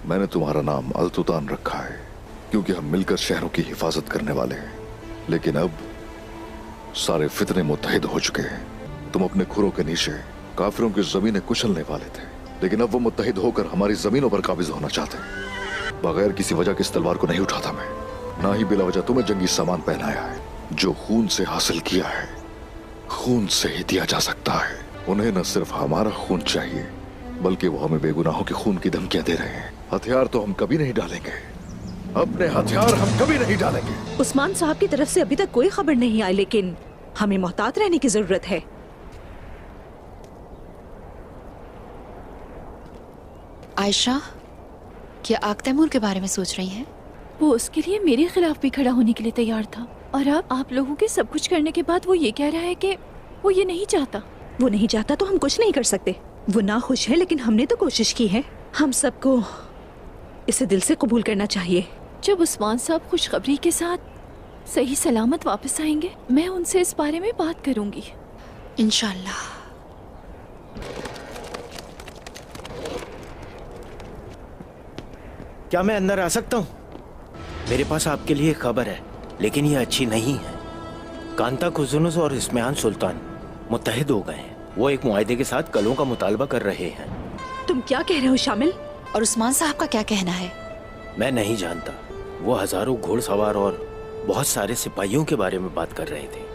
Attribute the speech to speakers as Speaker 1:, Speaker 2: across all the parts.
Speaker 1: मैंने तुम्हारा नाम अल्तुतान रखा है क्योंकि हम मिलकर शहरों की हिफाजत करने वाले हैं, लेकिन अब सारे फितने मुत्तहिद हो चुके हैं। तुम अपने खुरों के नीचे काफिरों की जमीनें कुचलने वाले थे, लेकिन अब वो मुत्तहिद होकर हमारी जमीनों पर काबिज होना चाहते हैं। बगैर किसी वजह की इस तलवार को नहीं उठाता मैं, ना ही बिला वजह तुम्हें जंगी सामान पहनाया है। जो खून से हासिल किया है खून से ही दिया जा सकता है। उन्हें न सिर्फ हमारा खून चाहिए, बल्कि वो हमें बेगुनाहों के खून की धमकियां दे रहे हैं। हथियार तो हम कभी नहीं डालेंगे, अपने हथियार हम कभी नहीं डालेंगे।
Speaker 2: उस्मान साहब की तरफ से अभी तक कोई खबर नहीं आई, लेकिन हमें मोहतात रहने की जरूरत है।
Speaker 3: आयशा, क्या आग तैमूर के बारे में सोच रही हैं?
Speaker 4: वो उसके लिए मेरे खिलाफ भी खड़ा होने के लिए तैयार था, और अब आप लोगों के सब कुछ करने के बाद वो ये कह रहा है कि वो ये नहीं चाहता।
Speaker 2: वो नहीं चाहता तो हम कुछ नहीं कर सकते। वो ना खुश है, लेकिन हमने तो कोशिश की है। हम सबको इसे दिल से कबूल करना चाहिए।
Speaker 4: जब उस्मान साहब खुशखबरी के साथ सही सलामत वापस आएंगे, मैं उनसे इस बारे में बात करूंगी
Speaker 3: इंशाल्लाह।
Speaker 5: क्या मैं अंदर आ सकता हूँ? मेरे पास आपके लिए खबर है, लेकिन ये अच्छी नहीं है। कांता खुजुनुस और इस्माइल सुल्तान मुत्तहिद हो गए हैं। वो एक मुआहदे के साथ कलों का मुतालबा कर रहे हैं।
Speaker 2: तुम क्या कह रहे हो शामिल?
Speaker 3: और उस्मान साहब का क्या कहना है?
Speaker 5: मैं नहीं जानता। वो हजारों घोड़सवार और बहुत सारे सिपाहियों के बारे में बात कर रहे थे।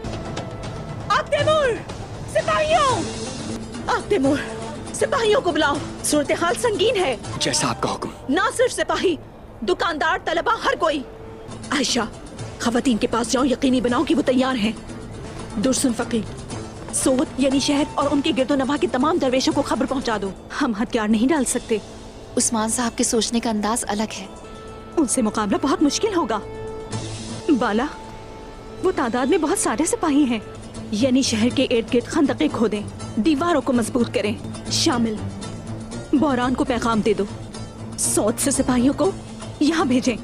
Speaker 2: तैमूर, सिपाहियों को बुलाओ। सूरत हाल संगीन है।
Speaker 6: जैसा आपका हुक्म।
Speaker 2: ना सिर्फ सिपाही, दुकानदार, तलबा, हर कोई। आयशा, खवातीन के पास जाओ, यकीनी बनाओ कि वो तैयार हैं। दुर्सुन फकीर, सोवत यानी शहर और उनके गिरदोनवा के तमाम दरवेशों को खबर पहुंचा दो। हम हथियार नहीं डाल सकते।
Speaker 3: उस्मान साहब के सोचने का अंदाज अलग है।
Speaker 2: उनसे मुकाबला बहुत मुश्किल होगा। बाला, वो तादाद में बहुत सारे सिपाही हैं। यानी शहर के इर्द गिर्द खंदकें खोदें, दीवारों को मजबूत करें। शामिल, बहरान को पैगाम दे दो, सौद से सिपाहियों को यहाँ भेजें।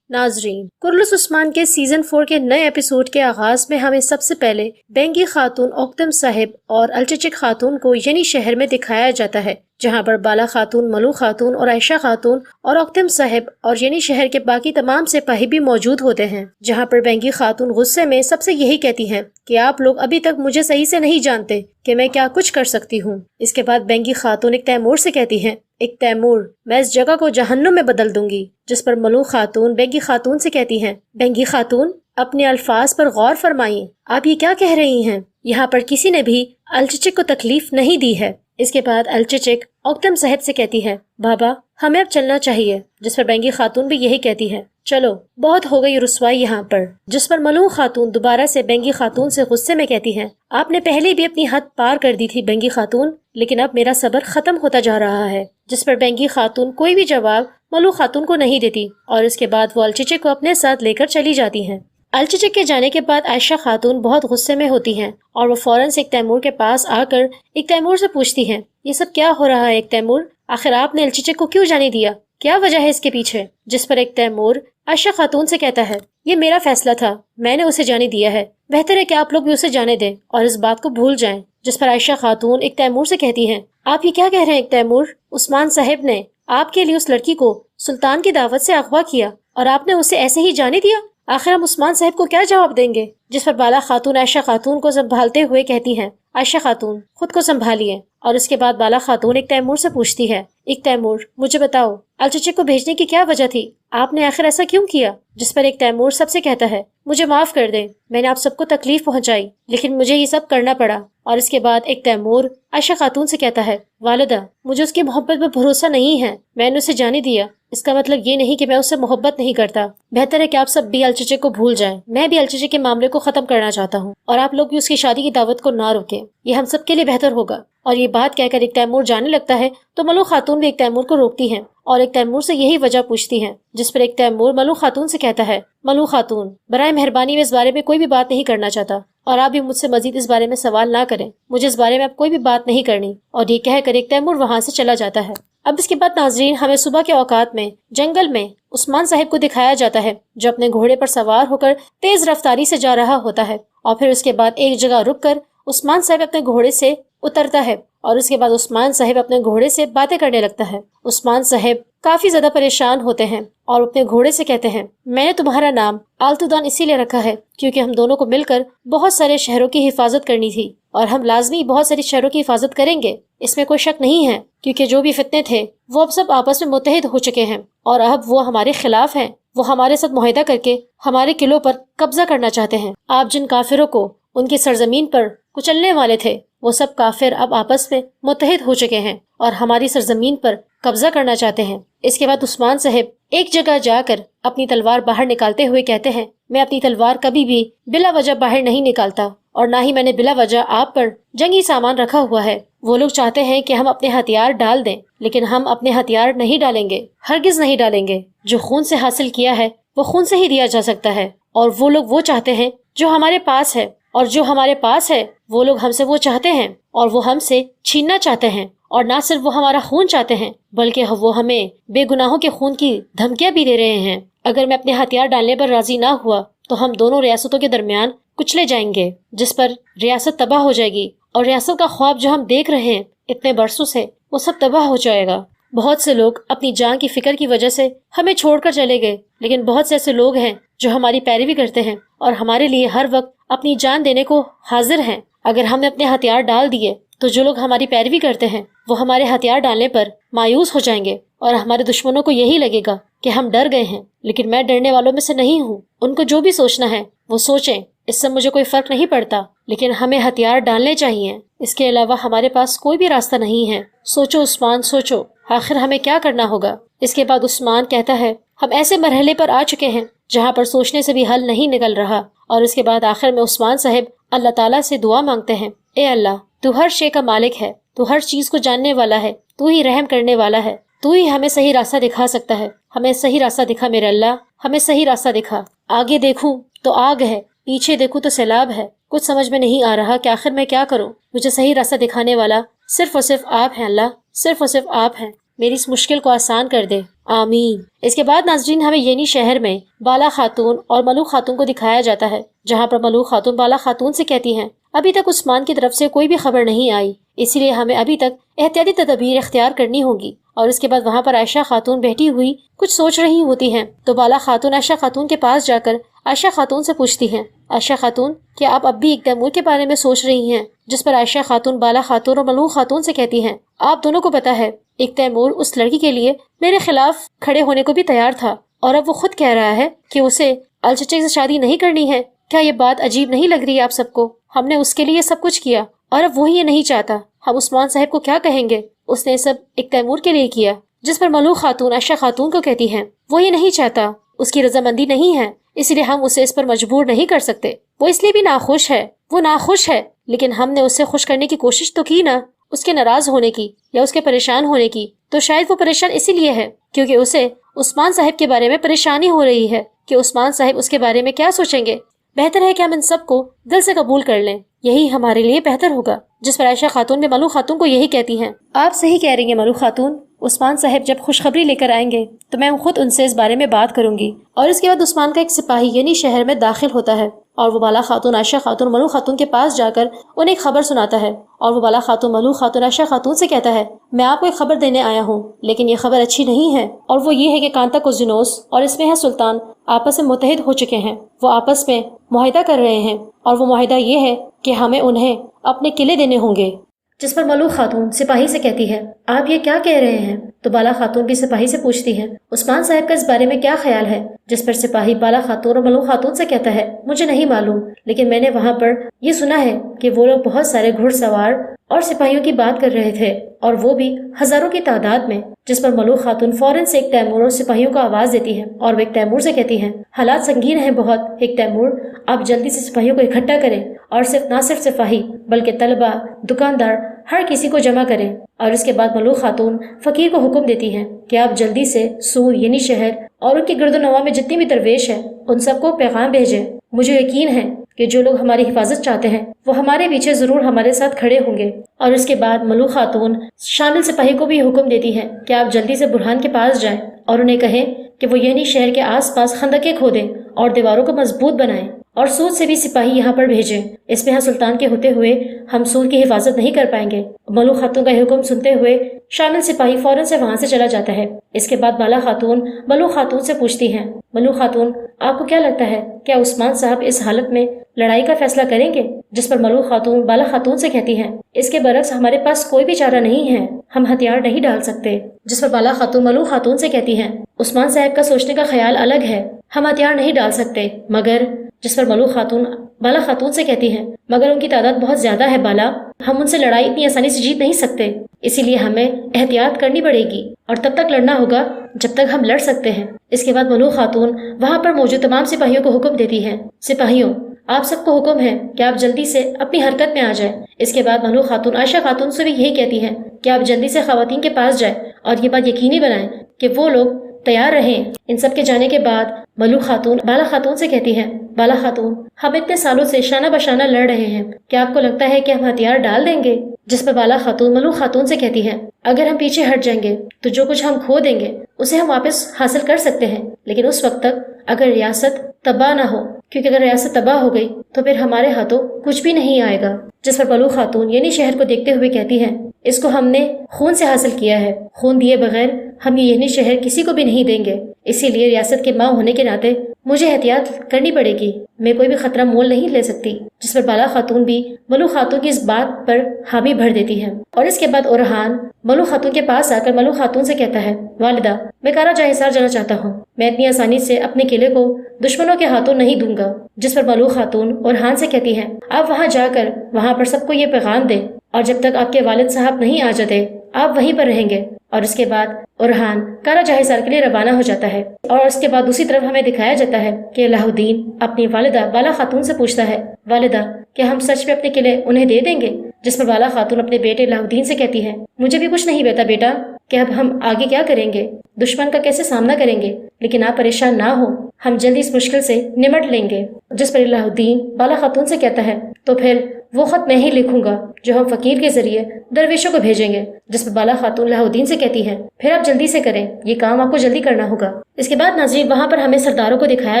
Speaker 7: नाजरीन, कुर्लुस उस्मान के सीजन 4 के नए एपिसोड के आगाज में हमें सबसे पहले बेंगी खातून ओक्तम साहिब और अलचचिक खातून को यनी शहर में दिखाया जाता है, जहां पर बाला खातून, मलू खातून और आयशा खातून और ओक्तम साहिब और यनी शहर के बाकी तमाम सिपाही भी मौजूद होते हैं। जहां पर बेंगी खातून गुस्से में सबसे यही कहती हैं कि आप लोग अभी तक मुझे सही से नहीं जानते कि मैं क्या कुछ कर सकती हूँ। इसके बाद बेंगी खातून एक तैमूर से कहती हैं, एक तैमूर, मैं इस जगह को जहन्नुम में बदल दूंगी। जिस पर मलू खातून बेंगी खातून से कहती हैं, बेंगी खातून, अपने अल्फाज पर गौर फरमाइए, आप ये क्या कह रही हैं? यहाँ पर किसी ने भी अलचचिक को तकलीफ नहीं दी है। इसके बाद अलचचिक ओक्तम साहिब से कहती है, बाबा, हमें अब चलना चाहिए। जिस पर बेंगी खातून भी यही कहती है, चलो, बहुत हो गई रुसवाई यहाँ पर। जिस पर मलू खातून दोबारा से बेंगी खातून से गुस्से में कहती है, आपने पहले भी अपनी हद पार कर दी थी बेंगी खातून, लेकिन अब मेरा सब्र खत्म होता जा रहा है। जिस पर बेंगी खातून कोई भी जवाब मलू खातून को नहीं देती और इसके बाद वो अलचचिक को अपने साथ लेकर चली जाती हैं। अलचचिक के जाने के बाद आयशा खातून बहुत गुस्से में होती हैं और वो फौरन से एक तैमूर के पास आकर एक तैमूर से पूछती हैं, ये सब क्या हो रहा है एक तैमूर? आखिर आपने अलचचिक को क्यों जाने दिया? क्या वजह है इसके पीछे? जिस पर एक तैमूर आयशा खातून से कहता है, ये मेरा फैसला था, मैंने उसे जाने दिया है। बेहतर है कि आप लोग भी उसे जाने दें और इस बात को भूल जाएं। जिस पर आयशा खातून एक तैमूर से कहती हैं, आप ये क्या कह रहे हैं एक तैमूर? उस्मान साहिब ने आपके लिए उस लड़की को सुल्तान की दावत से अगवा किया और आपने उसे ऐसे ही जाने दिया। आखिर हम उस्मान साहिब को क्या जवाब देंगे? जिस पर बाला खातून आयशा खातून को संभालते हुए कहती हैं, आयशा खातून, खुद को संभालिए। और उसके बाद बाला खातून एक तैमूर से पूछती है, एक तैमूर, मुझे बताओ, अलचचिक को भेजने की क्या वजह थी? आपने आखिर ऐसा क्यों किया? जिस पर एक तैमूर सबसे कहता है, मुझे माफ कर दें, मैंने आप सबको तकलीफ पहुंचाई, लेकिन मुझे ये सब करना पड़ा। और इसके बाद एक तैमूर आयशा खातून से कहता है, वालिदा, मुझे उसकी मोहब्बत पर भरोसा नहीं है, मैंने उसे जाने दिया। इसका मतलब ये नहीं कि मैं उससे मोहब्बत नहीं करता। बेहतर है कि आप सब भी अलचचिक को भूल जाएं। मैं भी अलचचिक के मामले को खत्म करना चाहता हूँ और आप लोग भी उसकी शादी की दावत को ना रोकें। ये हम सब के लिए बेहतर होगा। और ये बात कहकर एक तैमूर जाने लगता है तो मलू खातून भी एक तैमूर को रोकती हैं और एक तैमूर से यही वजह पूछती हैं। जिस पर एक तैमूर मलू खातून से कहता है, मलू खातून, बराए मेहरबानी, मैं इस बारे में कोई भी बात नहीं करना चाहता और आप भी मुझसे मजीद इस बारे में सवाल ना करें। मुझे इस बारे में अब कोई भी बात नहीं करनी। और ये कहकर एक तैमूर वहाँ से चला जाता है। अब इसके बाद नाजरीन, हमें सुबह के औकात में जंगल में उस्मान साहिब को दिखाया जाता है, जो अपने घोड़े पर सवार होकर तेज रफ्तारी से जा रहा होता है। और फिर उसके बाद एक जगह रुककर उस्मान साहिब अपने घोड़े से उतरता है और उसके बाद उस्मान साहिब अपने घोड़े से बातें करने लगता है। उस्मान साहिब काफी ज्यादा परेशान होते हैं और अपने घोड़े से कहते हैं, मैंने तुम्हारा नाम आल्तुदान इसीलिए रखा है क्योंकि हम दोनों को मिलकर बहुत सारे शहरों की हिफाजत करनी थी और हम लाजमी बहुत सारी शहरों की हिफाजत करेंगे, इसमें कोई शक नहीं है, क्योंकि जो भी फितने थे वो अब सब आपस में मुत्तहिद हो चुके हैं और अब वो हमारे खिलाफ हैं। वो हमारे साथ मुआहिदा करके हमारे किलों पर कब्जा करना चाहते हैं। आप जिन काफिरों को उनकी सरजमीन पर कुचलने वाले थे वो सब काफिर अब आपस में मुत्तहिद हो चुके हैं और हमारी सरजमीन पर कब्जा करना चाहते हैं। इसके बाद उस्मान साहब एक जगह जाकर अपनी तलवार बाहर निकालते हुए कहते हैं, मैं अपनी तलवार कभी भी बिला वजह बाहर नहीं निकालता और ना ही मैंने बिला वजह आप पर जंगी सामान रखा हुआ है। वो लोग चाहते हैं कि हम अपने हथियार डाल दें, लेकिन हम अपने हथियार नहीं डालेंगे, हरगिज नहीं डालेंगे। जो खून से हासिल किया है वो खून से ही दिया जा सकता है और वो लोग वो चाहते हैं जो हमारे पास है, और जो हमारे पास है वो लोग हमसे वो चाहते हैं और वो हमसे छीनना चाहते हैं। और ना सिर्फ वो हमारा खून चाहते हैं बल्कि वो हमें बेगुनाहों के खून की धमकियां भी दे रहे हैं। अगर मैं अपने हथियार डालने पर राजी ना हुआ तो हम दोनों रियासतों के दरमियान कुचले जाएंगे, जिस पर रियासत तबाह हो जाएगी और रियासत का ख्वाब जो हम देख रहे हैं इतने बरसों से वो सब तबाह हो जाएगा। बहुत से लोग अपनी जान की फिक्र की वजह से हमें छोड़कर चले गए, लेकिन बहुत से ऐसे लोग हैं जो हमारी पैरवी करते हैं और हमारे लिए हर वक्त अपनी जान देने को हाजिर हैं। अगर हमने अपने हथियार डाल दिए तो जो लोग हमारी पैरवी करते हैं वो हमारे हथियार डालने पर मायूस हो जाएंगे और हमारे दुश्मनों को यही लगेगा कि हम डर गए हैं। लेकिन मैं डरने वालों में से नहीं हूँ। उनको जो भी सोचना है वो सोचें, इससे मुझे कोई फर्क नहीं पड़ता, लेकिन हमें हथियार डालने चाहिए। इसके अलावा हमारे पास कोई भी रास्ता नहीं है। सोचो उस्मान, सोचो आखिर हमें क्या करना होगा। इसके बाद उस्मान कहता है, हम ऐसे मरहले पर आ चुके हैं जहाँ पर सोचने से भी हल नहीं निकल रहा। और इसके बाद आखिर में उस्मान साहब अल्लाह ताला से दुआ मांगते हैं, ए अल्लाह, तू हर शे का मालिक है, तू हर चीज को जानने वाला है, तू ही रहम करने वाला है, तू ही हमें सही रास्ता दिखा सकता है। हमें सही रास्ता दिखा मेरे अल्लाह, हमें सही रास्ता दिखा। आगे देखूं तो आग है, पीछे देखूं तो सैलाब है। कुछ समझ में नहीं आ रहा कि आखिर मैं क्या करूं। मुझे सही रास्ता दिखाने वाला सिर्फ और सिर्फ आप हैं अल्लाह, सिर्फ और सिर्फ आप हैं। मेरी इस मुश्किल को आसान कर दे, आमीन। इसके बाद नाज़रीन हमें येनी शहर में बाला खातून और मलूक खातून को दिखाया जाता है, जहाँ पर मलूक खातून बाला खातून से कहती हैं, अभी तक उस्मान की तरफ से कोई भी खबर नहीं आई, इसीलिए हमें अभी तक एहतियाती तदबीर इख्तियार करनी होगी। और इसके बाद वहाँ पर आयशा खातून बैठी हुई कुछ सोच रही होती हैं, तो बाला खातून आयशा खातून के पास जाकर आयशा खातून से पूछती हैं, आयशा खातून, क्या आप अब भी एक तैमूर के बारे में सोच रही हैं? जिस पर आयशा खातून बाला खातून और मलूक खातून से कहती हैं, आप दोनों को पता है एक तैमूर उस लड़की के लिए मेरे खिलाफ खड़े होने को भी तैयार था और अब वो खुद कह रहा है कि उसे अलचचे से शादी नहीं करनी है। क्या ये बात अजीब नहीं लग रही है आप सबको? हमने उसके लिए सब कुछ किया और अब वो ये नहीं चाहता। हम उस्मान साहब को क्या कहेंगे? उसने सब एक तैमूर के लिए किया। जिस पर मलूक खातून आयशा खातून को कहती है, वो ये नहीं चाहता, उसकी रजामंदी नहीं है, इसलिए हम उसे इस पर मजबूर नहीं कर सकते। वो इसलिए भी नाखुश है, वो नाखुश है, लेकिन हमने उसे खुश करने की कोशिश तो की ना, उसके नाराज होने की या उसके परेशान होने की। तो शायद वो परेशान इसीलिए है क्योंकि उसे उस्मान साहब के बारे में परेशानी हो रही है कि उस्मान साहब उसके बारे में क्या सोचेंगे। बेहतर है कि हम इन सबको दिल से कबूल कर लें, यही हमारे लिए बेहतर होगा। जिस पर आयशा खातून भी मलूक खातून को यही कहती हैं, आप सही कह रही हैं मलूक खातून, उस्मान साहब जब खुशखबरी लेकर आएंगे तो मैं खुद उनसे इस बारे में बात करूंगी। और इसके बाद उस्मान का एक सिपाही यानी शहर में दाखिल होता है और वो बाला खातून आयशा खातून मलूक खातून के पास जाकर उन्हें खबर सुनाता है। और वो बाला खातून मलूक खातून आयशा खातून से कहता है, मैं आपको एक खबर देने आया हूँ, लेकिन ये खबर अच्छी नहीं है। और वो ये है कि कांता कुज़िनोस और इसमें सुल्तान आपस में मुत्तहिद हो चुके हैं। वो आपस में मुआहिदा कर रहे हैं और वो मुआहिदा ये है कि हमें उन्हें अपने किले देने होंगे। जिस पर मलूक खातून सिपाही से कहती है, आप ये क्या कह रहे हैं? तो बाला खातून भी सिपाही से पूछती है, उस्मान साहब का इस बारे में क्या ख्याल है? जिस पर सिपाही बाला खातून और मलूक खातून से कहता है, मुझे नहीं मालूम, लेकिन मैंने वहाँ पर ये सुना है कि वो लोग बहुत सारे घुड़सवार और सिपाहियों की बात कर रहे थे और वो भी हजारों की तादाद में। जिस पर मलूक खातून फौरन से एक तैमूर और सिपाहियों को आवाज देती है और वो एक तैमूर से कहती है, हालात संगीन है बहुत, एक तैमूर आप जल्दी से सिपाहियों को इकट्ठा करें और ना सिर्फ सिपाही बल्कि तलबा, दुकानदार, हर किसी को जमा करें। और इसके बाद मलूक खातून फकीर को हुक्म देती हैं कि आप जल्दी से सूर यानी शहर और उनकी गिरदोनवा में जितनी भी दरवेश है उन सबको पैगाम भेजें। मुझे यकीन है कि जो लोग हमारी हिफाजत चाहते हैं वो हमारे पीछे जरूर हमारे साथ खड़े होंगे। और इसके बाद मलूक खातून शामिल सिपाही को भी हुक्म देती है कि आप जल्दी से बुरहान के पास जाएं और उन्हें कहें कि वो यानी शहर के आसपास खंदके खोदें और दीवारों को मजबूत बनाएं और सूद से भी सिपाही यहाँ पर भेजें। इसमें सुल्तान के होते हुए हम सूद की हिफाजत नहीं कर पाएंगे। मलूक खातून का हुक्म सुनते हुए شامل سپاہی فوراً سے وہاں سے چلا جاتا ہے۔ اس کے بعد بالا خاتون ملوک خاتون سے پوچھتی ہیں، ملوک خاتون آپ کو کیا لگتا ہے کیا عثمان صاحب اس حالت میں لڑائی کا فیصلہ کریں گے؟ جس پر ملوک خاتون بالا خاتون سے کہتی ہیں، اس کے برعکس ہمارے پاس کوئی بھی چارہ نہیں ہے، ہم ہتھیار نہیں ڈال سکتے۔ جس پر بالا خاتون ملوک خاتون سے کہتی ہیں، عثمان صاحب کا سوچنے کا خیال الگ ہے، ہم ہتھیار نہیں ڈال سکتے مگر۔ جس پر ملوک خاتون بالا خاتون سے کہتی ہیں، مگر ان کی تعداد بہت زیادہ ہے بالا، ہم ان سے لڑائی اتنی آسانی سے جیت نہیں سکتے، اسی لیے ہمیں احتیاط کرنی پڑے گی اور تب تک لڑنا ہوگا جب تک ہم لڑ سکتے ہیں۔ اس کے بعد ملوک خاتون وہاں پر موجود تمام سپاہیوں کو حکم دیتی ہیں، سپاہیوں آپ سب کو حکم ہے کہ آپ جلدی سے اپنی حرکت میں آ جائیں۔ اس کے بعد ملوک خاتون عائشہ خاتون سے بھی یہی کہتی ہیں کہ آپ جلدی سے خواتین کے پاس جائیں اور یہ بات یقینی بنائیں کہ وہ لوگ تیار رہیں۔ ان سب کے جانے کے بعد ملوک خاتون بالا خاتون سے کہتی ہیں، بالا خاتون ہم اتنے سالوں سے شانہ بشانہ لڑ رہے ہیں، کیا آپ کو لگتا ہے کہ ہم ہتھیار ڈال دیں گے؟ جس پر بالا خاتون ملوک خاتون سے کہتی ہیں، اگر ہم پیچھے ہٹ جائیں گے تو جو کچھ ہم کھو دیں گے اسے ہم واپس حاصل کر سکتے ہیں، لیکن اس وقت تک اگر ریاست تباہ نہ ہو، کیونکہ اگر ریاست تباہ ہو گئی تو پھر ہمارے ہاتھوں کچھ بھی نہیں آئے گا۔ جس پر ملوک خاتون یعنی شہر کو دیکھتے ہوئے کہتی ہیں، اس کو ہم نے خون سے حاصل کیا ہے، خون دیے بغیر ہم یہ یعنی شہر کسی کو بھی نہیں دیں گے، اسی لیے ریاست کے ماں ہونے کے ناطے مجھے احتیاط کرنی پڑے گی، میں کوئی بھی خطرہ مول نہیں لے سکتی۔ جس پر بالا خاتون بھی ملوک خاتون کی اس بات پر حامی بھر دیتی ہے۔ اور اس کے بعد اورحان ملوک خاتون کے پاس آ کر ملوک خاتون سے کہتا ہے، والدہ میں کارا جاہسار جانا چاہتا ہوں، میں اتنی آسانی سے اپنے قلعے کو دشمنوں کے ہاتھوں نہیں دوں گا۔ جس پر ملوک خاتون اورحان سے کہتی ہے، آپ وہاں جا کر وہاں پر سب کو یہ پیغام دیں اور جب تک آپ کے والد صاحب نہیں آ جاتے آپ وہیں پر رہیں گے۔ اور اس کے بعد اورحان کارا جاہسار کے لیے روانہ ہو جاتا ہے۔ اور اس کے بعد دوسری طرف ہمیں دکھایا جاتا ہے کہ الہ الدین اپنی والدہ بالا خاتون سے پوچھتا ہے، والدہ کیا ہم سچ میں اپنے قلعے انہیں دے دیں گے؟ جس پر بالا خاتون اپنے بیٹے الہ الدین سے کہتی ہے، مجھے بھی کچھ نہیں پتا بیٹا کہ اب ہم آگے کیا کریں گے، دشمن کا کیسے سامنا کریں گے، لیکن آپ پریشان نہ ہو، ہم جلدی اس مشکل سے نمٹ لیں گے۔ جس پر الہ الدین بالا خاتون سے کہتا ہے، تو پھر وہ خط میں ہی لکھوں گا جو ہم فقیر کے ذریعے درویشوں کو بھیجیں گے۔ جس پر بالا خاتون الہ الدین سے کہتی ہے، پھر آپ جلدی سے کریں، یہ کام آپ کو جلدی کرنا ہوگا۔ اس کے بعد ناظرین وہاں پر ہمیں سرداروں کو دکھایا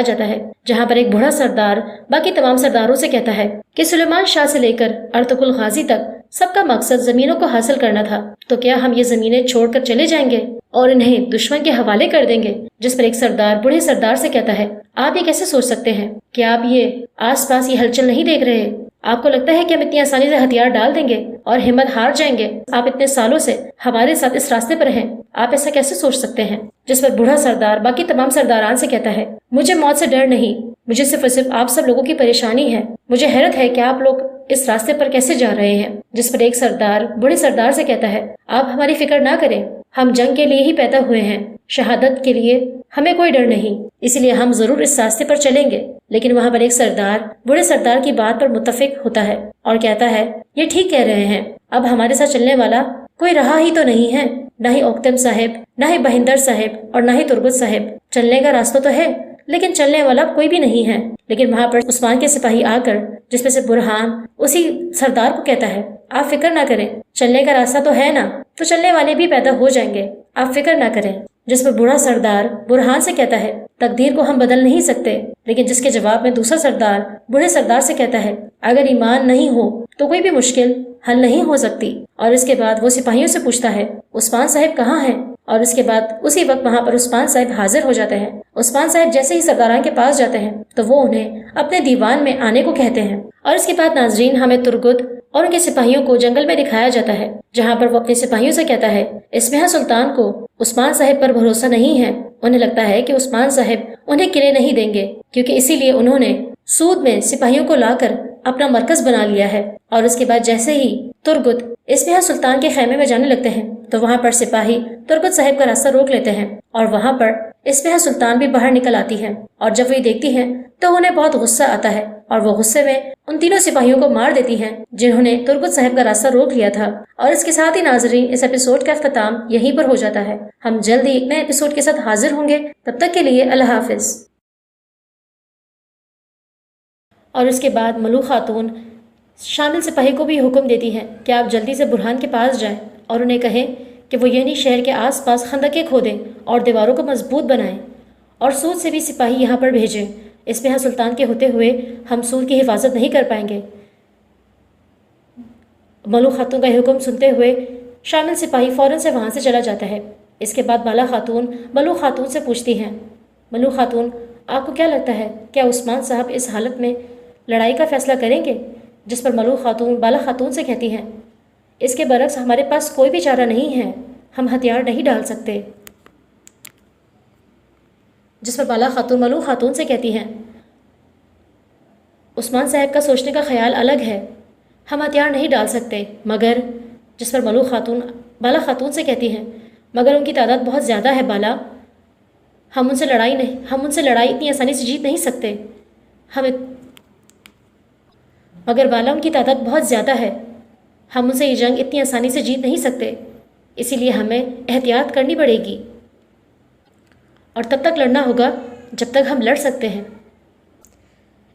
Speaker 7: جاتا ہے، جہاں پر ایک بوڑھا سردار باقی تمام سرداروں سے کہتا ہے کہ سلیمان شاہ سے لے کر ارطغرل غازی تک سب کا مقصد زمینوں کو حاصل کرنا تھا، تو کیا ہم یہ زمینیں چھوڑ کر چلے جائیں گے اور انہیں دشمن کے حوالے کر دیں گے؟ جس پر ایک سردار بوڑھے سردار سے کہتا ہے، آپ یہ کیسے سوچ سکتے ہیں کہ آپ یہ آس پاس یہ ہلچل نہیں دیکھ رہے؟ آپ کو لگتا ہے کہ ہم اتنی آسانی سے ہتھیار ڈال دیں گے اور ہمت ہار جائیں گے؟ آپ اتنے سالوں سے ہمارے ساتھ اس راستے پر ہیں، آپ ایسا کیسے سوچ سکتے ہیں؟ جس پر بوڑھا سردار باقی تمام سرداران سے کہتا ہے، مجھے موت سے ڈر نہیں، مجھے صرف اور صرف آپ سب لوگوں کی پریشانی ہے، مجھے حیرت ہے کہ آپ لوگ اس راستے پر کیسے جا رہے ہیں۔ جس پر ایک سردار بوڑھے سردار سے کہتا ہے، آپ ہماری فکر نہ کریں، ہم جنگ کے لیے ہی پیدا ہوئے ہیں، شہادت کے لیے ہمیں کوئی ڈر نہیں، اسی لیے ہم ضرور اس راستے پر چلیں گے۔ لیکن وہاں پر ایک سردار بوڑھے سردار کی بات پر متفق ہوتا ہے اور کہتا ہے، یہ ٹھیک کہہ رہے ہیں، اب ہمارے ساتھ چلنے والا کوئی رہا ہی تو نہیں ہے، نہ ہی اوکتم صاحب، نہ ہی بہندر صاحب اور نہ ہی ترگت صاحب، چلنے کا راستہ تو ہے لیکن چلنے والا کوئی بھی نہیں ہے۔ لیکن وہاں پر عثمان کے سپاہی آ کر جس میں سے برہان اسی سردار کو کہتا ہے، آپ فکر نہ کریں، چلنے کا راستہ تو ہے نا، تو چلنے والے بھی پیدا ہو جائیں گے، آپ فکر نہ کریں۔ جس پر بوڑھا سردار برہان سے کہتا ہے، تقدیر کو ہم بدل نہیں سکتے، لیکن جس کے جواب میں دوسرا سردار بوڑھے سردار سے کہتا ہے، اگر ایمان نہیں ہو تو کوئی بھی مشکل حل نہیں ہو سکتی۔ اور اس کے بعد وہ سپاہیوں سے پوچھتا ہے، عثمان صاحب کہاں ہیں؟ اور اس کے بعد اسی وقت وہاں پر عثمان صاحب حاضر ہو جاتے ہیں۔ عثمان صاحب جیسے ہی سرداران کے پاس جاتے ہیں تو وہ انہیں اپنے دیوان میں آنے کو کہتے ہیں۔ اور اس کے بعد ناظرین ہمیں ترگت اور ان کے سپاہیوں کو جنگل میں دکھایا جاتا ہے، جہاں پر وہ اپنے سپاہیوں سے کہتا ہے، اسمہا سلطان کو عثمان صاحب پر بھروسہ نہیں ہے، انہیں لگتا ہے کہ عثمان صاحب انہیں قلعے نہیں دیں گے، کیونکہ اسی لیے انہوں نے سود میں سپاہیوں کو لا کر اپنا مرکز بنا لیا ہے۔ اور اس کے بعد جیسے ہی ترگت اسمہا سلطان کے خیمے میں جانے لگتے ہیں تو وہاں پر سپاہی ترگت صاحب کا راستہ روک لیتے ہیں، اور وہاں پر اسمہا سلطان بھی باہر نکل آتی ہے، اور جب وہ یہ دیکھتی ہیں تو انہیں بہت غصہ آتا ہے، اور وہ غصے میں ان تینوں سپاہیوں کو مار دیتی ہیں جنہوں نے ترگت صاحب کا راستہ روک لیا تھا۔ اور اس کے ساتھ ہی ناظرین اس ایپیسوڈ کا اختتام یہیں پر ہو جاتا ہے۔ ہم جلد ہی ایک نئے ایپیسوڈ کے ساتھ حاضر ہوں گے، تب تک کے لیے اللہ حافظ۔ اور اس کے بعد ملوک خاتون شامل سپاہی کو بھی حکم دیتی ہے کہ آپ جلدی سے برہان کے پاس جائیں اور انہیں کہیں کہ وہ یعنی شہر کے آس پاس خندقیں کھودیں اور دیواروں کو مضبوط بنائیں، اور سود سے بھی سپاہی یہاں پر بھیجیں۔ اسمہا سلطان کے ہوتے ہوئے ہم سود کی حفاظت نہیں کر پائیں گے۔ ملوک خاتون کا حکم سنتے ہوئے شامل سپاہی فوراً سے وہاں سے چلا جاتا ہے۔ اس کے بعد بالا خاتون ملوک خاتون سے پوچھتی ہیں، ملوک خاتون آپ کو کیا لگتا ہے کیا عثمان صاحب اس حالت میں لڑائی کا فیصلہ کریں گے؟ جس پر ملوک خاتون بالا خاتون سے کہتی ہیں، اس کے برعکس ہمارے پاس کوئی بھی چارہ نہیں ہے، ہم ہتھیار نہیں ڈال سکتے۔ جس پر بالا خاتون ملوک خاتون سے کہتی ہیں، عثمان صاحب کا سوچنے کا خیال الگ ہے، ہم ہتھیار نہیں ڈال سکتے، مگر جس پر ملوک خاتون بالا خاتون سے کہتی ہیں، مگر ان کی تعداد بہت زیادہ ہے بالا، ہم ان سے لڑائی اتنی آسانی سے جیت نہیں سکتے، مگر بالا ان کی تعداد بہت زیادہ ہے، ہم ان سے یہ جنگ اتنی آسانی سے جیت نہیں سکتے، اسی لیے ہمیں احتیاط کرنی پڑے گی اور تب تک لڑنا ہوگا جب تک ہم لڑ سکتے ہیں۔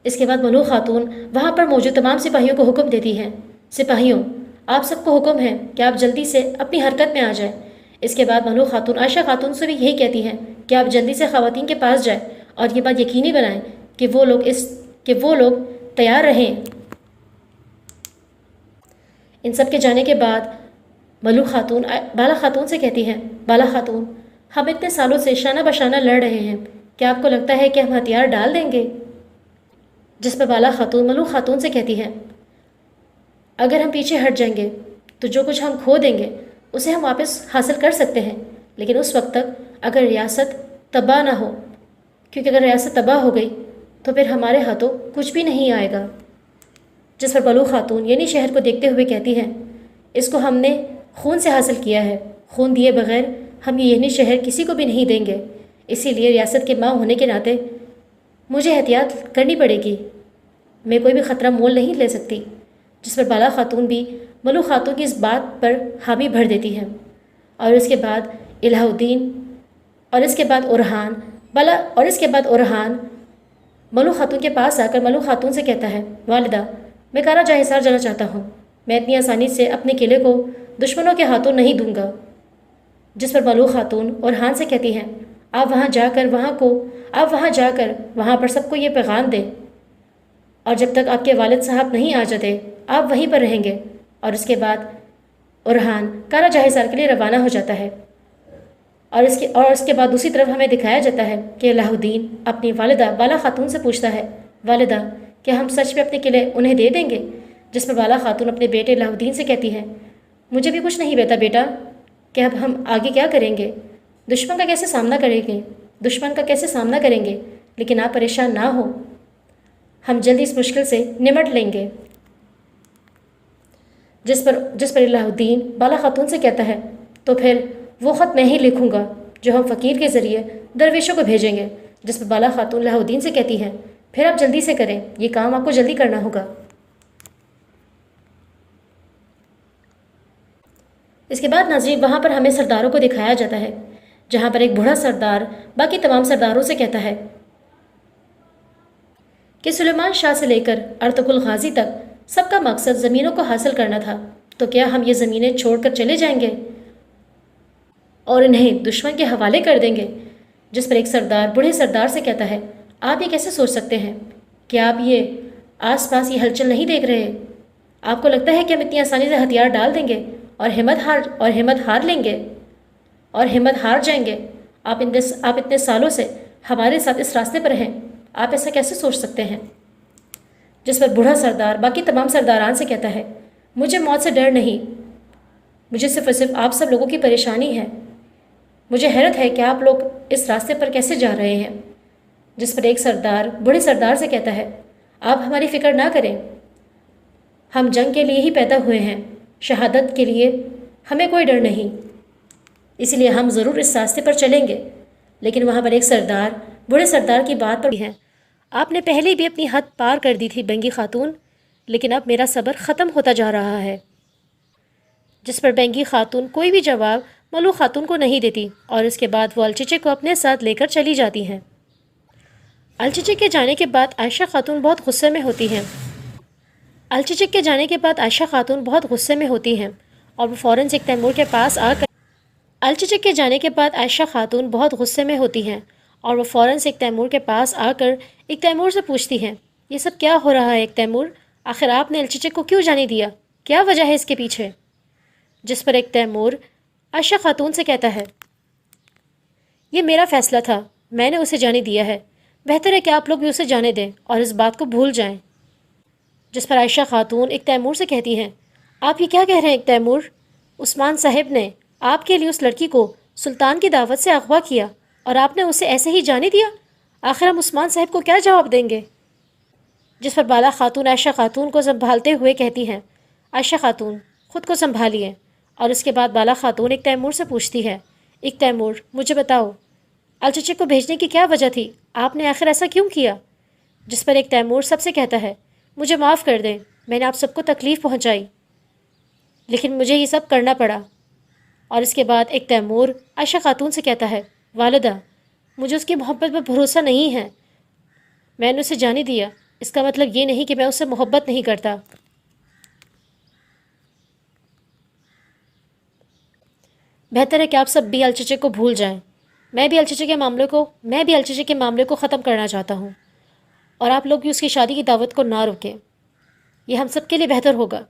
Speaker 7: اس کے بعد ملوک خاتون وہاں پر موجود تمام سپاہیوں کو حکم دیتی ہیں، سپاہیوں آپ سب کو حکم ہے کہ آپ جلدی سے اپنی حرکت میں آ جائیں۔ اس کے بعد ملوک خاتون عائشہ خاتون سے بھی یہی کہتی ہیں کہ آپ جلدی سے خواتین کے پاس جائیں اور یہ بات یقینی بنائیں کہ وہ لوگ تیار رہیں۔ ان سب کے جانے کے بعد ملوک خاتون بالا خاتون سے کہتی ہیں، بالا خاتون ہم اتنے سالوں سے شانہ بشانہ لڑ رہے ہیں، کیا آپ کو لگتا ہے کہ ہم ہتھیار ڈال دیں گے؟ جس پر بالا خاتون ملوک خاتون سے کہتی ہیں، اگر ہم پیچھے ہٹ جائیں گے تو جو کچھ ہم کھو دیں گے اسے ہم واپس حاصل کر سکتے ہیں، لیکن اس وقت تک اگر ریاست تباہ نہ ہو، کیونکہ اگر ریاست تباہ ہو گئی تو پھر ہمارے ہاتھوں کچھ بھی نہیں آئے گا۔ جس پر ملوک خاتون یعنی شہر کو دیکھتے ہوئے کہتی ہیں، اس کو ہم نے خون سے حاصل کیا ہے، خون دیے بغیر ہم یہ یعنی شہر کسی کو بھی نہیں دیں گے، اسی لیے ریاست کے ماں ہونے کے ناطے مجھے احتیاط کرنی پڑے گی، میں کوئی بھی خطرہ مول نہیں لے سکتی۔ جس پر بالا خاتون بھی ملوک خاتون کی اس بات پر حامی بھر دیتی ہیں، اور اس کے بعد الہ الدین اور اس کے بعد اورحان ملوک خاتون کے پاس آ کر ملوک خاتون سے کہتا ہے، والدہ میں کارا جہاں حصار جانا چاہتا ہوں، میں اتنی آسانی سے اپنے قلعے کو دشمنوں کے ہاتھوں نہیں دوں گا۔ جس پر ملوک خاتون اورحان سے کہتی ہیں، آپ وہاں جا کر وہاں پر سب کو یہ پیغام دیں، اور جب تک آپ کے والد صاحب نہیں آ جاتے آپ وہیں پر رہیں گے۔ اور اس کے بعد اورحان کارا جہاں حصار کے لیے روانہ ہو جاتا ہے، اور اس کے بعد دوسری طرف ہمیں دکھایا جاتا ہے کہ الہ الدین اپنی والدہ بالا خاتون سے پوچھتا ہے، والدہ کیا ہم سچ میں اپنے قلعے انہیں دے دیں گے؟ جس پر بالا خاتون اپنے بیٹے الہ الدین سے کہتی ہے، مجھے بھی کچھ نہیں پتا بیٹا کہ اب ہم آگے کیا کریں گے، دشمن کا کیسے سامنا کریں گے، لیکن آپ پریشان نہ ہو، ہم جلدی اس مشکل سے نمٹ لیں گے۔ جس پر الہ الدین بالا خاتون سے کہتا ہے، تو پھر وہ خط میں ہی لکھوں گا جو ہم فقیر کے ذریعے درویشوں کو بھیجیں گے۔ جس پر بالا خاتون الہ الدین سے کہتی ہے، پھر آپ جلدی سے کریں، یہ کام آپ کو جلدی کرنا ہوگا۔ اس کے بعد ناظرین وہاں پر ہمیں سرداروں کو دکھایا جاتا ہے، جہاں پر ایک بوڑھا سردار باقی تمام سرداروں سے کہتا ہے کہ سلیمان شاہ سے لے کر ارطغرل غازی تک سب کا مقصد زمینوں کو حاصل کرنا تھا، تو کیا ہم یہ زمینیں چھوڑ کر چلے جائیں گے اور انہیں دشمن کے حوالے کر دیں گے؟ جس پر ایک سردار بوڑھے سردار سے کہتا ہے، آپ یہ کیسے سوچ سکتے ہیں؟ کیا آپ یہ آس پاس یہ ہلچل نہیں دیکھ رہے؟ آپ کو لگتا ہے کہ ہم اتنی آسانی سے ہتھیار ڈال دیں گے اور ہمت ہار جائیں گے؟ آپ اتنے سالوں سے ہمارے ساتھ اس راستے پر ہیں، آپ ایسا کیسے سوچ سکتے ہیں؟ جس پر بوڑھا سردار باقی تمام سرداران سے کہتا ہے، مجھے موت سے ڈر نہیں، مجھے صرف اور صرف آپ سب لوگوں کی پریشانی ہے، مجھے حیرت ہے کہ آپ لوگ اس راستے پر کیسے جا رہے ہیں۔ جس پر ایک سردار بوڑھے سردار سے کہتا ہے، آپ ہماری فکر نہ کریں، ہم جنگ کے لیے ہی پیدا ہوئے ہیں، شہادت کے لیے ہمیں کوئی ڈر نہیں، اسی لیے ہم ضرور اس راستے پر چلیں گے۔ لیکن وہاں پر ایک سردار بوڑھے سردار کی بات پر ہے، آپ نے پہلے بھی اپنی حد پار کر دی تھی بینگی خاتون، لیکن اب میرا صبر ختم ہوتا جا رہا ہے۔ جس پر بینگی خاتون کوئی بھی جواب ملوک خاتون کو نہیں دیتی، اور اس کے بعد وہ الچچے کو اپنے ساتھ لے کر چلی جاتی ہیں۔ الچچک کے جانے کے بعد عائشہ خاتون بہت غصے میں ہوتی ہیں۔ اور وہ فوراً سے ایک تیمور کے پاس آ کر ایک تیمور سے پوچھتی ہیں، یہ سب کیا ہو رہا ہے ایک تیمور؟ آخر آپ نے الچچک کو کیوں جانے دیا؟ کیا وجہ ہے اس کے پیچھے؟ जिस पर एक तैमूर आयशा खातून से कहता है, ये मेरा फैसला था, मैंने उसे जाने दिया है, बेहतर है कि आप लोग भी उसे जाने दें और इस बात को भूल जाएं। जिस पर आयशा खातून एक तैमूर से कहती हैं, आप ये क्या कह रहे हैं एक तैमूर? उस्मान साहिब ने आपके लिए उस लड़की को सुल्तान की दावत से अगवा किया और आपने उसे ऐसे ही जाने दिया? आखिर हम उस्मान साहिब को क्या जवाब देंगे? जिस पर बाला खातून आयशा खातून को संभालते हुए कहती हैं, आयशा खातून खुद को संभालिए। और उसके बाद बाला खातून एक तैमूर से पूछती है, एक तैमूर मुझे बताओ, अलचचे को भेजने की क्या वजह थी? आपने आखिर ऐसा क्यों किया? जिस पर एक तैमूर सबसे कहता है, मुझे माफ़ कर दें, मैंने आप सबको तकलीफ़ पहुंचाई, लेकिन मुझे ये सब करना पड़ा। और इसके बाद एक तैमूर आयशा खातून से कहता है, वालिदा मुझे उसकी मोहब्बत पर भरोसा नहीं है, मैंने उसे जाने दिया, इसका मतलब ये नहीं कि मैं उससे मोहब्बत नहीं करता। बेहतर है कि आप सब भी अलचचे को भूल जाएं। मैं भी अलचचे के मामले को ख़त्म करना चाहता हूँ और आप लोग भी उसकी शादी की दावत को ना रोकें, ये हम सब के लिए बेहतर होगा।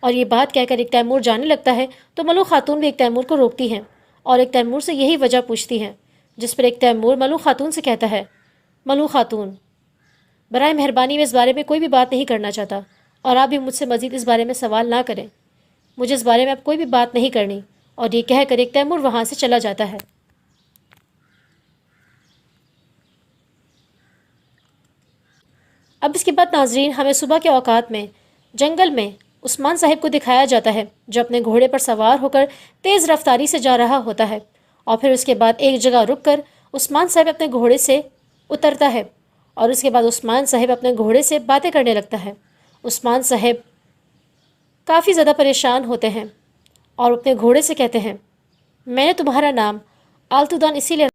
Speaker 7: और ये बात कहकर एक तैमूर जाने लगता है तो मलू खातून भी एक तैमूर को रोकती हैं और एक तैमूर से यही वजह पूछती हैं। जिस पर एक तैमूर मलू खातून से कहता है, मलू खातून बराए मेहरबानी मैं इस बारे में कोई भी बात नहीं करना चाहता और आप भी मुझसे मज़ीद इस बारे में सवाल ना करें, मुझे इस बारे में अब कोई भी बात नहीं करनी। और ये कहकर एक तैमूर वहाँ से चला जाता है। अब इसके बाद नाजरीन हमें सुबह के औकात में जंगल में उस्मान साहिब को दिखाया जाता है, जो अपने घोड़े पर सवार होकर तेज़ रफ्तारी से जा रहा होता है। और फिर उसके बाद एक जगह रुककर उस्मान साहिब अपने घोड़े से उतरता है और उसके बाद उस्मान साहिब अपने घोड़े से बातें करने लगता है। उस्मान साहिब काफ़ी ज़्यादा परेशान होते हैं और अपने घोड़े से कहते हैं, मैंने तुम्हारा नाम आलतुदान इसीलिए।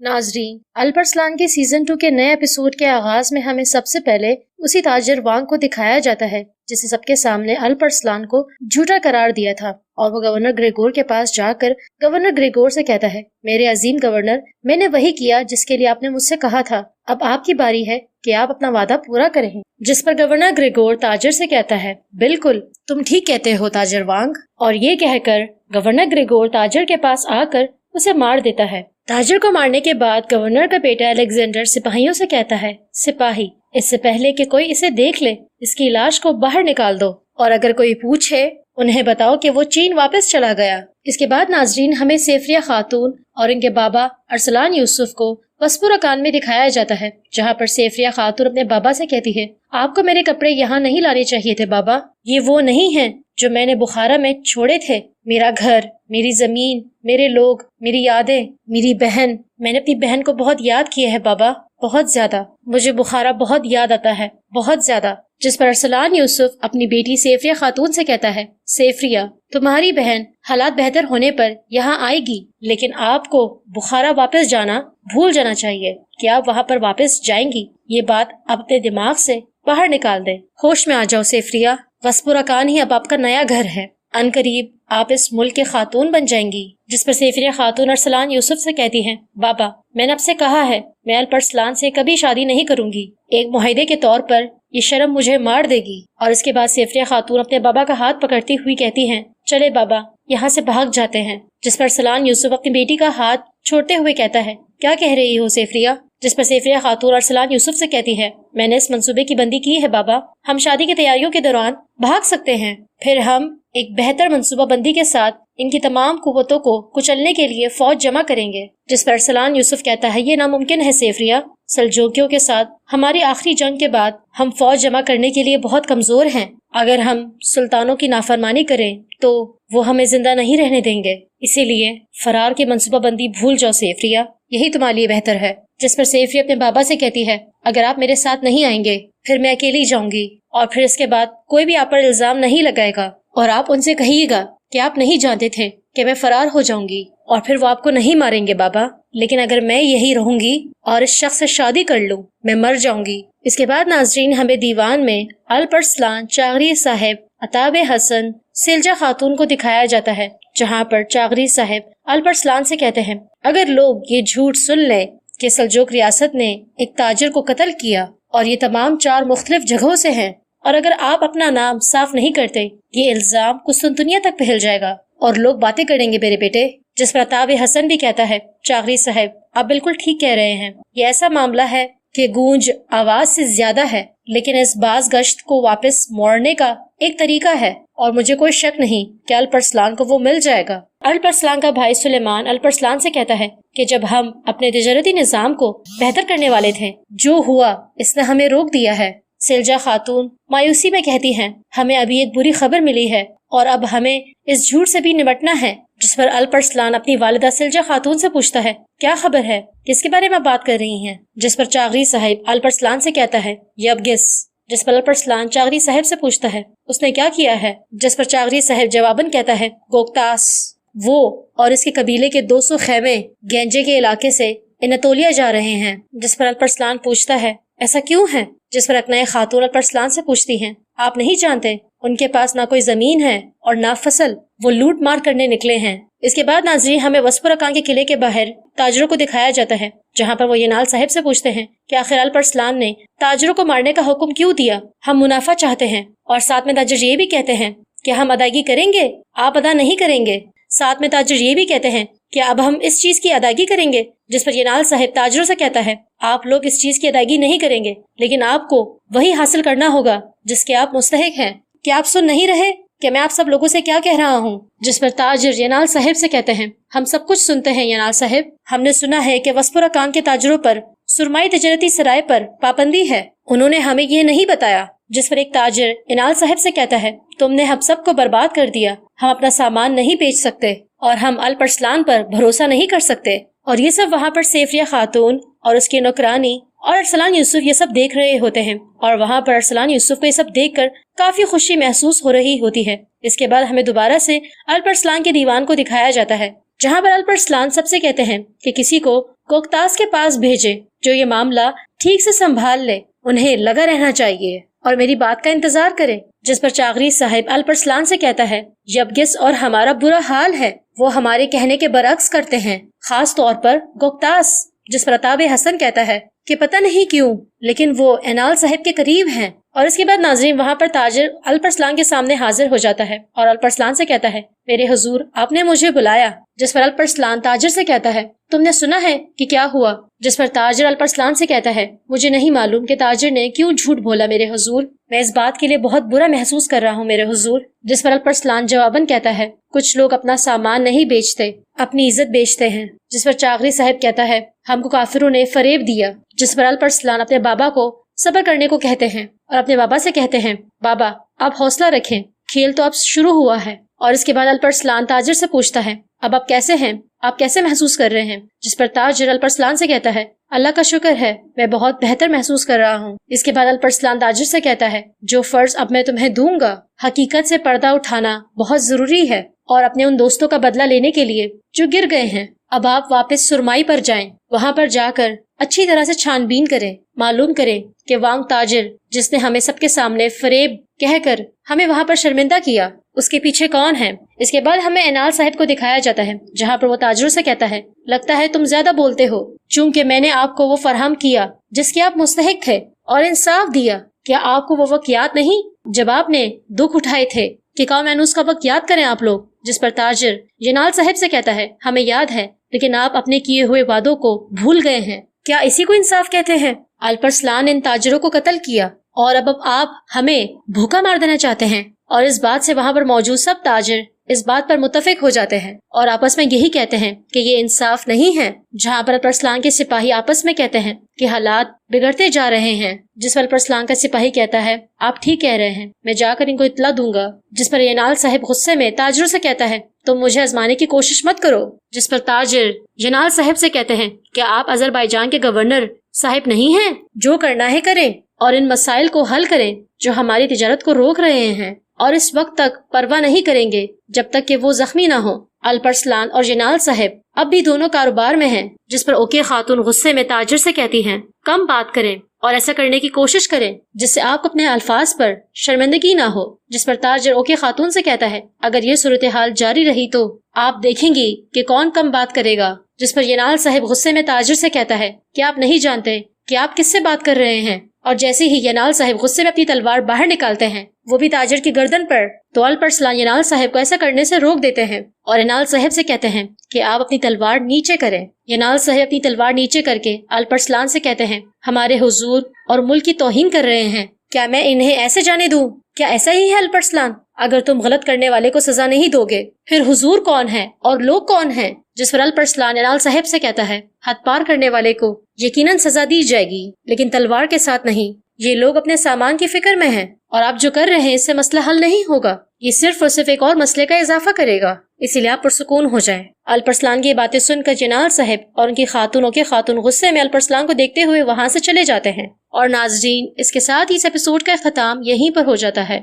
Speaker 7: नाजरीन, अल्परस्लान के सीजन 2 के नए एपिसोड के आगाज में हमें सबसे पहले उसी ताजिर वांग को दिखाया जाता है जिसे सबके सामने अल्परस्लान को झूठा करार दिया था और वो गवर्नर ग्रेगोर के पास जाकर गवर्नर ग्रेगोर से कहता है, मेरे अजीम गवर्नर, मैंने वही किया जिसके लिए आपने मुझसे कहा था, अब आपकी बारी है कि आप अपना वादा पूरा करें। जिस पर गवर्नर ग्रेगोर ताजिर से कहता है, बिल्कुल तुम ठीक कहते हो ताजिर वांग। और ये कहकर गवर्नर ग्रेगोर ताजिर के पास आकर उसे मार देता है। ताजिर को मारने के बाद गवर्नर का बेटा अलेक्जेंडर सिपाहियों से कहता है, सिपाही इससे पहले कि कोई इसे देख ले, इसकी लाश को बाहर निकाल दो और अगर कोई पूछे उन्हें बताओ कि वो चीन वापस चला गया। इसके बाद नाजरीन हमें सेफरिया खातून और इनके बाबा अरसलान यूसुफ को वस्पुरकान में दिखाया जाता है, जहाँ पर सेफरिया खातून अपने बाबा से कहती है, आपको मेरे कपड़े यहाँ नहीं लाने चाहिए थे बाबा, ये वो नहीं हैं जो मैंने बुखारा में छोड़े थे। मेरा घर, मेरी जमीन, मेरे लोग, मेरी यादें, मेरी बहन, मैंने अपनी बहन को बहुत याद किया है बाबा, बहुत ज्यादा। मुझे बुखारा बहुत याद आता है, बहुत ज्यादा। जिस पर अरसलान यूसुफ अपनी बेटी सेफरिया खातून से कहता है, सेफरिया तुम्हारी बहन हालात बेहतर होने पर यहाँ आएगी, लेकिन आपको बुखारा वापस जाना भूल जाना चाहिए कि आप वहाँ पर वापस जाएंगी। ये बात आप अपने दिमाग से बाहर निकाल दें। होश में आ जाओ सेफरिया, वस्पुरकान ही अब आपका नया घर है, अनकरीब आप इस मुल्क के खातून बन जाएंगी। जिस पर सेफरिया खातून अरसलान यूसुफ से कहती हैं, बाबा मैंने आपसे कहा है मैं अल्परस्लान से कभी शादी नहीं करूंगी, एक मुआहदे के तौर पर ये शर्म मुझे मार देगी। और इसके बाद सेफरिया खातून अपने बाबा का हाथ पकड़ती हुई कहती हैं, चले बाबा यहाँ से भाग जाते हैं। जिस पर अरसलान यूसुफ अपनी बेटी का हाथ छोड़ते हुए कहता है, क्या कह रही हो सेफरिया? जिस पर सेफरिया खातून अरसलान यूसुफ से कहती है, मैंने इस मंसूबे की बंदी की है बाबा, हम शादी की तैयारियों के दौरान भाग सकते हैं, फिर हम एक बेहतर मंसूबा बंदी के साथ इनकी तमाम कुव्वतों को कुचलने के लिए फौज जमा करेंगे। जिस पर अरसलान यूसुफ कहता है, ये नामुमकिन है सेफरिया, सल्जूकियों के साथ हमारी आखिरी जंग के बाद हम फौज जमा करने के लिए बहुत कमजोर हैं, अगर हम सुल्तानों की नाफरमानी करें तो वो हमें जिंदा नहीं रहने देंगे, इसीलिए फरार की मंसूबा बंदी भूल जाओ सेफरिया, यही तुम्हारे लिए बेहतर है। जिस पर सेफरिया अपने बाबा से कहती है, अगर आप मेरे साथ नहीं आएंगे फिर मैं अकेली जाऊंगी और फिर इसके बाद कोई भी आप पर इल्जाम नहीं लगाएगा और आप उनसे कहिएगा कि आप नहीं जानते थे कि मैं फरार हो जाऊंगी और फिर वो आपको नहीं मारेंगे बाबा, लेकिन अगर मैं यही रहूंगी और इस शख्स से शादी कर लूं मैं मर जाऊंगी। इसके बाद नाजरीन हमें दीवान में अल्परस्लान, चागरी साहिब, अताब हसन, सिलजा खातून को दिखाया जाता है, जहाँ पर चागरी साहिब अल्परस्लान से कहते हैं, अगर लोग ये झूठ सुन ले कि सल्जूक रियासत ने एक ताजिर को कत्ल किया और ये तमाम 4 मुख्तलिफ जगहों से हैं और अगर आप अपना नाम साफ नहीं करते ये इल्जाम कुछ दुनिया तक फैल जाएगा और लोग बातें करेंगे मेरे बेटे। जिस पर अताब हसन भी कहता है, चागरी साहब आप बिल्कुल ठीक कह रहे हैं, ये ऐसा मामला है कि गूंज आवाज से ज्यादा है, लेकिन इस बाज गश्त को वापस मोड़ने का एक तरीका है और मुझे कोई शक नहीं कि अल्परसलान को वो मिल जाएगा। अल्परसलान का भाई सुलेमान अल्परसलान से कहता है कि जब हम अपने तिजारती निजाम को बेहतर करने वाले थे, जो हुआ इसने हमें रोक दिया है। सिलजा खातून मायूसी में कहती हैं, हमें अभी एक बुरी खबर मिली है और अब हमें इस झूठ से भी निपटना है। जिस पर अल्परसलान अपनी वालिदा सिलजा खातून से पूछता है, क्या खबर है, किसके बारे में बात कर रही हैं? जिस पर चागरी साहिब अल्परसलान से कहता है, यबगिस। जिस पर अल्परसलान चागरी साहिब से पूछता है, उसने क्या किया है? जिस पर चागरी साहिब जवाबन कहता है, गोकतास, वो और इसके कबीले के 200 खैमे गेंजे के इलाके से अनातोलिया जा रहे हैं। जिस पर अल्परसलान पूछता है, ऐसा क्यों है? जिस पर अकनाए खातून अल्परसलान से पूछती हैं, आप नहीं जानते उनके पास ना कोई जमीन है और ना फसल, वो लूट मार करने निकले हैं। इसके बाद नाज़रीन हमें वसपुरा खान के किले के बाहर ताजरों को दिखाया जाता है, जहाँ पर वो यनाल साहिब से पूछते हैं कि आखिर अल्परसलान ने ताजरों को मारने का हुक्म क्यों दिया? हम मुनाफा चाहते हैं। और साथ में ताजर ये भी कहते हैं कि हम अदायगी करेंगे, आप अदा नहीं करेंगे। साथ में ताजर ये भी कहते हैं कि अब हम इस चीज की अदायगी करेंगे। जिस पर यनाल साहिब ताजरों से कहता है, आप लोग इस चीज की अदायगी नहीं करेंगे, लेकिन आपको वही हासिल करना होगा जिसके आप मुस्तहिक हैं। क्या आप सुन नहीं रहे कि मैं आप सब लोगों से क्या कह रहा हूँ? जिस पर ताजर यनाल साहिब से कहते हैं, हम सब कुछ सुनते हैं यनाल साहिब। हमने सुना है कि वसपुरा खान के ताजरों पर सुरमाई तिजारती सराय पर पाबंदी है, उन्होंने हमें ये नहीं बताया। जिस पर एक ताजर यनाल साहिब से कहता है, तुमने हम सबको बर्बाद कर दिया, हम अपना सामान नहीं बेच सकते और हम अल्परसलान पर भरोसा नहीं कर सकते। और ये सब वहाँ पर सेफिया खातून और उसकी नौकरानी और अरसलान यूसुफ ये सब देख रहे होते हैं और वहाँ पर अरसलान यूसुफ को ये सब देखकर काफी खुशी महसूस हो रही होती है। इसके बाद हमें दोबारा से अल्परसलान के दीवान को दिखाया जाता है, जहाँ पर अल्परसलान सबसे कहते हैं कि किसी को कोकतास के पास भेजे जो ये मामला ठीक से संभाल ले, उन्हें लगा रहना चाहिए और मेरी बात का इंतजार करे। जिस पर चागरी साहिब अल्परसलान से कहता है, यबगिस और हमारा बुरा हाल है, वो हमारे कहने के बरअक्स करते हैं, खास तौर पर गोकतास। जिस पर अताब हसन कहता है कि पता नहीं क्यों लेकिन वो एनाल साहिब के करीब हैं। और इसके बाद नाजरीन वहाँ पर ताजर अल्परसलान के सामने हाजिर हो जाता है और अल्परसलान से कहता है, मेरे हुजूर आपने मुझे बुलाया। जिस पर अल्परसलान ताजर से कहता है, तुमने सुना है कि क्या हुआ? जिस पर ताजर अल्परसलान से कहता है, मुझे नहीं मालूम कि ताजर ने क्यों झूठ बोला मेरे हुजूर, मैं इस बात के लिए बहुत बुरा महसूस कर रहा हूँ मेरे हुजूर। जिस पर अल्परसलान जवाबन कहता है, कुछ लोग अपना सामान नहीं बेचते, अपनी इज्जत बेचते हैं। जिस पर चागरी साहिब कहता है, हमको काफिरों ने फरेब दिया। जिस पर अल्परसलान अपने बाबा को सब्र करने को कहते हैं और अपने बाबा से कहते हैं, बाबा आप हौसला रखें, खेल तो अब शुरू हुआ है। और इसके बाद अल्परसलान ताजर से पूछता है, अब आप कैसे हैं, आप कैसे महसूस कर रहे हैं? जिस पर ताजर अल्परसलान से कहता है, अल्लाह का शुक्र है मैं बहुत बेहतर महसूस कर रहा हूँ। इसके बाद अल्परसलान ताजर से कहता है, जो फर्ज अब मैं तुम्हें दूंगा, हकीकत से पर्दा उठाना बहुत जरूरी है और अपने उन दोस्तों का बदला लेने के लिए जो गिर गए हैं। अब आप वापस सुरमाई पर जाएं, वहाँ पर जाकर अच्छी तरह से छानबीन करें, मालूम करें कि वांग ताजर जिसने हमें सबके सामने फरेब कहकर हमें वहाँ पर शर्मिंदा किया, उसके पीछे कौन है। इसके बाद हमें एनाल साहिब को दिखाया जाता है, जहाँ पर वो ताजरों से कहता है, लगता है तुम ज्यादा बोलते हो, चूँकि मैंने आपको वो फराहम किया जिसके आप मुस्तहिक थे और इंसाफ दिया। क्या आपको वो वक्त याद नहीं जब आपने दुख उठाए थे कि कौम मैंने उसका वक्त याद करें आप लोग? जिस पर ताजर यनाल साहिब से कहता है, हमें याद है, लेकिन आप अपने किए हुए वादों को भूल गए हैं। क्या इसी को इंसाफ कहते हैं? अल्परसलान इन ताजरों को कत्ल किया और अब आप हमें भूखा मार देना चाहते हैं। और इस बात से वहाँ पर मौजूद सब ताजर इस बात पर मुत्तफिक हो जाते हैं और आपस में यही कहते हैं कि ये इंसाफ नहीं है। जहाँ पर अल्परसलान के सिपाही आपस में कहते हैं कि हालात बिगड़ते जा रहे हैं। जिस पर अल्परसलान का सिपाही कहता है, आप ठीक कह रहे हैं, मैं जाकर इनको इत्तला दूंगा। जिस पर यनाल साहिब गुस्से में ताजरों से कहता है, तुम मुझे आजमाने की कोशिश मत करो। जिस पर ताजर यनाल साहिब से कहते हैं, क्या आप अजरबैजान के गवर्नर साहिब नहीं हैं? जो करना है करें और इन मसाइल को हल करें जो हमारी तिजारत को रोक रहे हैं, और इस वक्त तक परवाह नहीं करेंगे जब तक कि वो जख्मी ना हो। अल्परसलान और यनाल साहिब अब भी दोनों कारोबार में हैं। जिस पर ओके खातून गुस्से में ताजर से कहती हैं, कम बात करें और ऐसा करने की कोशिश करें जिससे आप अपने अल्फाज पर शर्मिंदगी ना हो। जिस पर ताजर ओके खातून से कहता है, अगर ये सूरत हाल जारी रही तो आप देखेंगी कि कौन कम बात करेगा। जिस पर यनाल साहिब गुस्से में ताजर से कहता है, क्या आप नहीं जानते कि आप किससे बात कर रहे हैं? اور جیسے ہی ینال صاحب غصے میں اپنی تلوار باہر نکالتے ہیں وہ بھی تاجر کی گردن پر، تو الپرسلان ینال صاحب کو ایسا کرنے سے روک دیتے ہیں اور ینال صاحب سے کہتے ہیں کہ آپ اپنی تلوار نیچے کریں۔ ینال صاحب اپنی تلوار نیچے کر کے الپرسلان سے کہتے ہیں ہمارے حضور اور ملک کی توہین کر رہے ہیں، کیا میں انہیں ایسے جانے دوں؟ کیا ایسا ہی ہے الپرسلان؟ اگر تم غلط کرنے والے کو سزا نہیں دو گے پھر حضور کون ہے اور لوگ کون ہیں؟ جس پر الپرسلان ینال صاحب سے کہتا ہے حد پار کرنے والے کو یقیناً سزا دی جائے گی لیکن تلوار کے ساتھ نہیں، یہ لوگ اپنے سامان کی فکر میں ہیں اور آپ جو کر رہے ہیں اس سے مسئلہ حل نہیں ہوگا، یہ صرف اور صرف ایک اور مسئلے کا اضافہ کرے گا، اسی لیے آپ پرسکون ہو جائیں۔ الپرسلان کی باتیں سن کر ینال صاحب اور ان کی خاتونوں کے خاتون غصے میں الپرسلان کو دیکھتے ہوئے وہاں سے چلے جاتے ہیں۔ اور ناظرین، اس کے ساتھ اس ایپیسوڈ کا اختتام یہیں پر ہو جاتا ہے۔